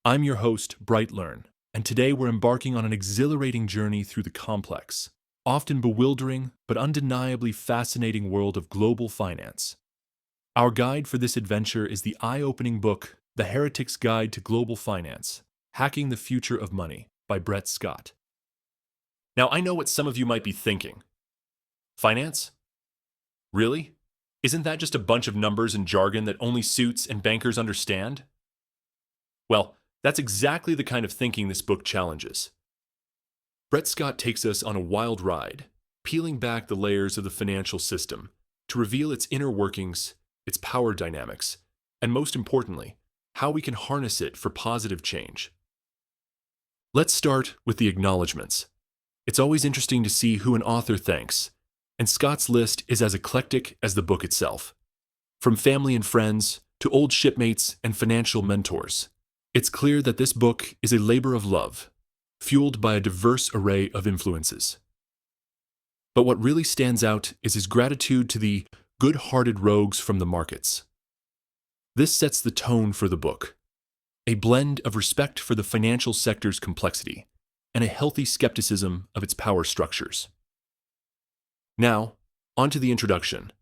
I'm your host, BrightLearn, and today we're embarking on an exhilarating journey through the complex, often bewildering but undeniably fascinating world of global finance. Our guide for this adventure is the eye-opening book, The Heretics Guide to Global Finance: Hacking the Future of Money by Brett Scott. Now, I know what some of you might be thinking. Finance? Really? Isn't that just a bunch of numbers and jargon that only suits and bankers understand? Well, that's exactly the kind of thinking this book challenges. Brett Scott takes us on a wild ride, peeling back the layers of the financial system to reveal its inner workings, its power dynamics, and most importantly, how we can harness it for positive change. Let's start with the acknowledgements. It's always interesting to see who an author thanks, and Scott's list is as eclectic as the book itself. From family and friends to old shipmates and financial mentors, it's clear that this book is a labor of love, fueled by a diverse array of influences. But what really stands out is his gratitude to the good-hearted rogues from the markets. This sets the tone for the book, a blend of respect for the financial sector's complexity and a healthy skepticism of its power structures. Now, onto the introduction.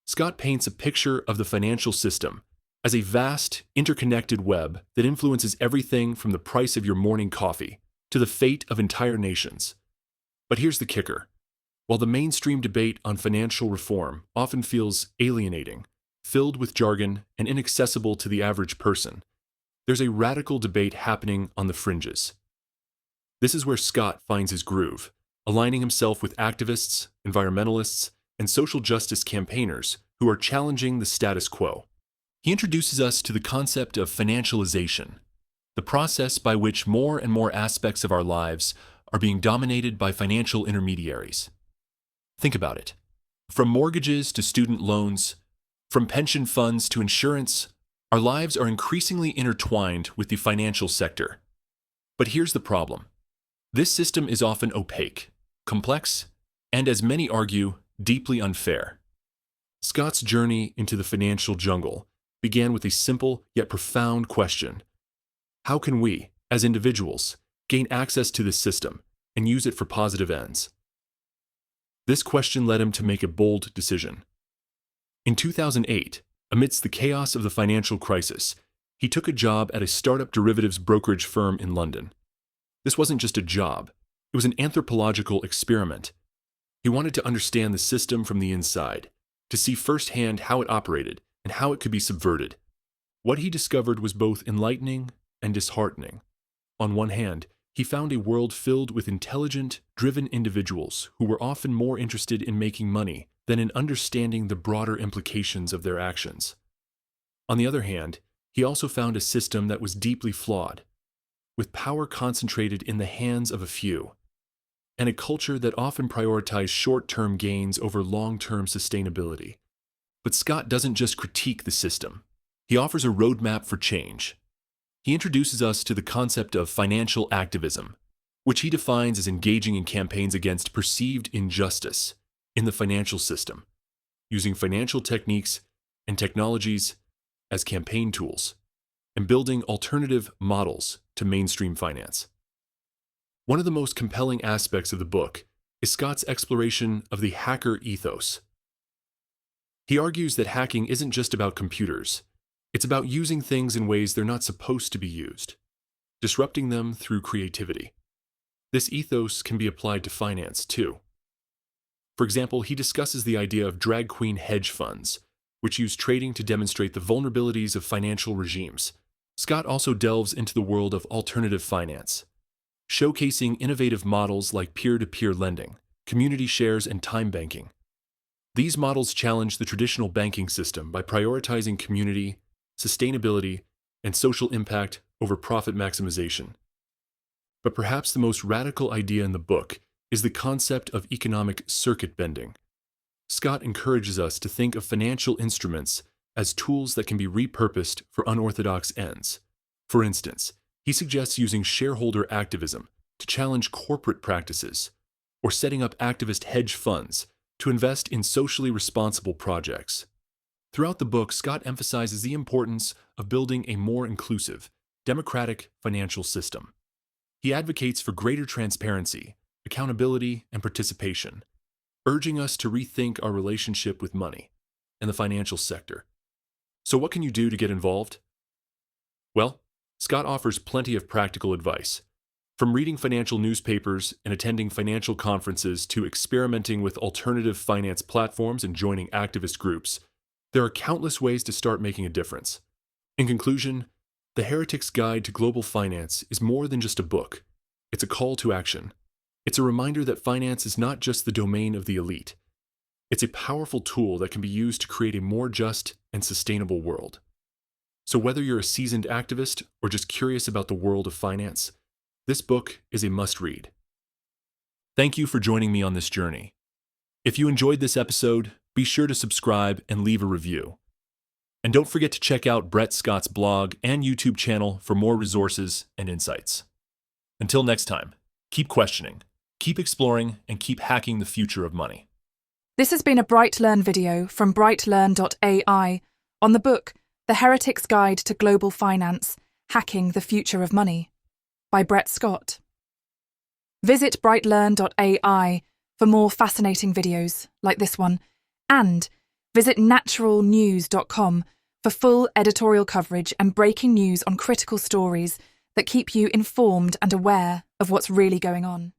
Scott paints a picture of the financial system as a vast, interconnected web that influences everything from the price of your morning coffee to the fate of entire nations. But here's the kicker. While the mainstream debate on financial reform often feels alienating, filled with jargon, and inaccessible to the average person, there's a radical debate happening on the fringes. This is where Scott finds his groove, aligning himself with activists, environmentalists, and social justice campaigners who are challenging the status quo. He introduces us to the concept of financialization, the process by which more and more aspects of our lives are being dominated by financial intermediaries. Think about it. From mortgages to student loans, from pension funds to insurance, our lives are increasingly intertwined with the financial sector. But here's the problem. This system is often opaque, complex, and, as many argue, deeply unfair. Scott's journey into the financial jungle began with a simple yet profound question. How can we, as individuals, gain access to this system and use it for positive ends? This question led him to make a bold decision. In 2008, amidst the chaos of the financial crisis, he took a job at a startup derivatives brokerage firm in London. This wasn't just a job, it was an anthropological experiment. He wanted to understand the system from the inside, to see firsthand how it operated and how it could be subverted. What he discovered was both enlightening and disheartening. On one hand, he found a world filled with intelligent, driven individuals who were often more interested in making money than in understanding the broader implications of their actions. On the other hand, he also found a system that was deeply flawed, with power concentrated in the hands of a few, and a culture that often prioritized short-term gains over long-term sustainability. But Scott doesn't just critique the system. He offers a roadmap for change. He introduces us to the concept of financial activism, which he defines as engaging in campaigns against perceived injustice in the financial system, using financial techniques and technologies as campaign tools, and building alternative models to mainstream finance. One of the most compelling aspects of the book is Scott's exploration of the hacker ethos. He argues that hacking isn't just about computers. It's about using things in ways they're not supposed to be used, disrupting them through creativity. This ethos can be applied to finance, too. For example, he discusses the idea of drag queen hedge funds, which use trading to demonstrate the vulnerabilities of financial regimes. Scott also delves into the world of alternative finance, showcasing innovative models like peer-to-peer lending, community shares, and time banking. These models challenge the traditional banking system by prioritizing community, sustainability, and social impact over profit maximization. But perhaps the most radical idea in the book is the concept of economic circuit bending. Scott encourages us to think of financial instruments as tools that can be repurposed for unorthodox ends. For instance, he suggests using shareholder activism to challenge corporate practices, or setting up activist hedge funds to invest in socially responsible projects. Throughout the book, Scott emphasizes the importance of building a more inclusive democratic financial system. He advocates for greater transparency, accountability, and participation, urging us to rethink our relationship with money and the financial sector. So what can you do to get involved? Well, Scott offers plenty of practical advice. From reading financial newspapers and attending financial conferences to experimenting with alternative finance platforms and joining activist groups, there are countless ways to start making a difference. In conclusion, The Heretic's Guide to Global Finance is more than just a book. It's a call to action. It's a reminder that finance is not just the domain of the elite. It's a powerful tool that can be used to create a more just and sustainable world. So whether you're a seasoned activist or just curious about the world of finance, this book is a must-read. Thank you for joining me on this journey. If you enjoyed this episode, be sure to subscribe and leave a review. And don't forget to check out Brett Scott's blog and YouTube channel for more resources and insights. Until next time, keep questioning, keep exploring, and keep hacking the future of money. This has been a BrightLearn video from BrightLearn.ai on the book The Heretic's Guide to Global Finance, Hacking the Future of Money by Brett Scott. Visit BrightLearn.ai for more fascinating videos like this one, and visit naturalnews.com for full editorial coverage and breaking news on critical stories that keep you informed and aware of what's really going on.